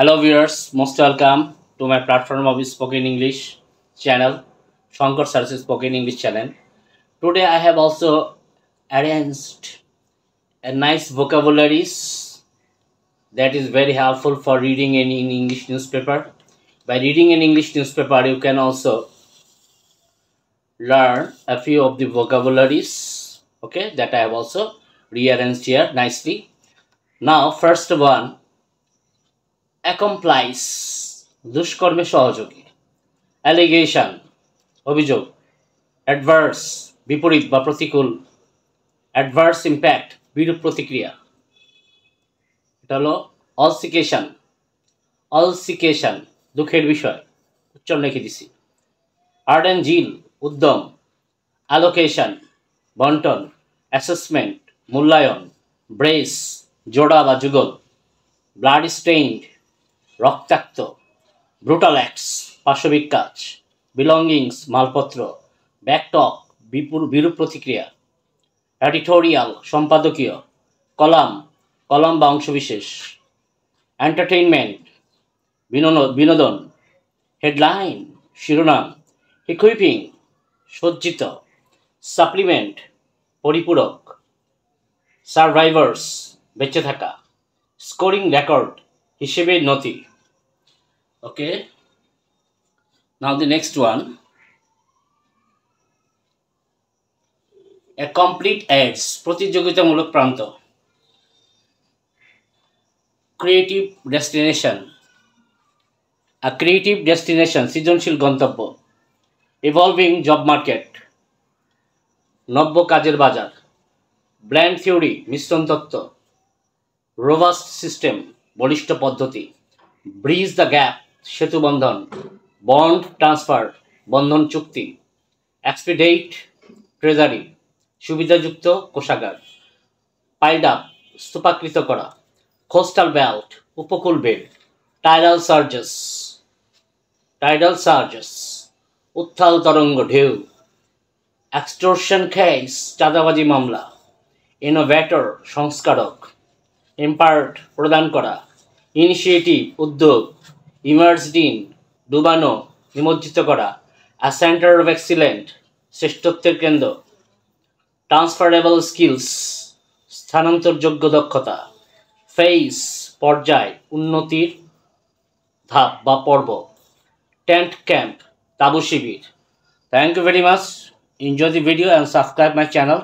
Hello viewers, most welcome to my platform of Spoken English channel, Shankar Saraswati Spoken English channel. Today I have also arranged a nice vocabularies that is very helpful for reading in English newspaper. By reading an English newspaper, you can also learn a few of the vocabularies, okay, that I have also rearranged here nicely. Now, first one, accomplice, দুষ্কর্মে সহযোগী, allegation, অভিযোগ, adverse, বিপরীত বা প্রতিকূল, adverse impact, বিরূপ প্রতিক্রিয়া, এটা হলো altercation, altercation, দুঃখের বিষয়, উচ্চারণ লিখে দিছি, ardent zeal, উদ্যম, allocation, বন্টন, assessment, মূল্যায়ন, brace, জোড়া বা যুগল, blood stained, রক্তাক্ত, ব্রুটাল অ্যাক্টস, পাশবিক কাজ, বিলঙ্গিংস, মালপত্র, ব্যাকটক, বিরূপ প্রতিক্রিয়া, এডিটোরিয়াল, সম্পাদকীয়, কলাম, কলাম বা অংশবিশেষ, এন্টারটেইনমেন্ট, বিনোদন, হেডলাইন, শিরোনাম, ইকুইপিং, সজ্জিত, সাপ্লিমেন্ট, পরিপূরক, সার্ভাইভার্স, বেঁচে থাকা, স্কোরিং রেকর্ড, হিসেবে নথি. Okay, now the next one, a complete edge, প্রতিযোগিতামূলক প্রান্ত, creative destination, a creative destination, সৃজনশীল গন্তব্য, evolving job market, নব্য কাজের বাজার, blend theory, মিশ্রণ তত্ত্ব, robust system, বলিষ্ঠ পদ্ধতি, bridge the gap, সেতু বন্ধন, বন্ড ট্রান্সফার, বন্ধন চুক্তি, এক্সপিডেট, ট্রেজারি, সুবিধাযুক্ত কোষাগার, পাইল্ড আপ, স্তূপাকৃত করা, কোস্টাল বেল্ট, উপকূল বেল্ট, টাইডাল সার্জেস, উত্থাল তরঙ্গ, ঢেউ, এক্সটর্শন কেস, চাঁদাবাজি মামলা, ইনোভেটর, সংস্কারক, ইম্পার্ট, প্রদান করা, ইনিশিয়েটিভ, উদ্যোগ, ইমার্জড ইন, ডুবানো, নিমজ্জিত করা, আ সেন্টার অফ এক্সিলেন্ট, শ্রেষ্ঠত্বের কেন্দ্র, ট্রান্সফারেবল স্কিলস, স্থানান্তরযোগ্য দক্ষতা, ফেজ, পর্যায়, উন্নতির ধাপ বা পর্ব, টেন্ট ক্যাম্প, তাঁবু শিবির. Thank you very much. Enjoy the video and subscribe my channel.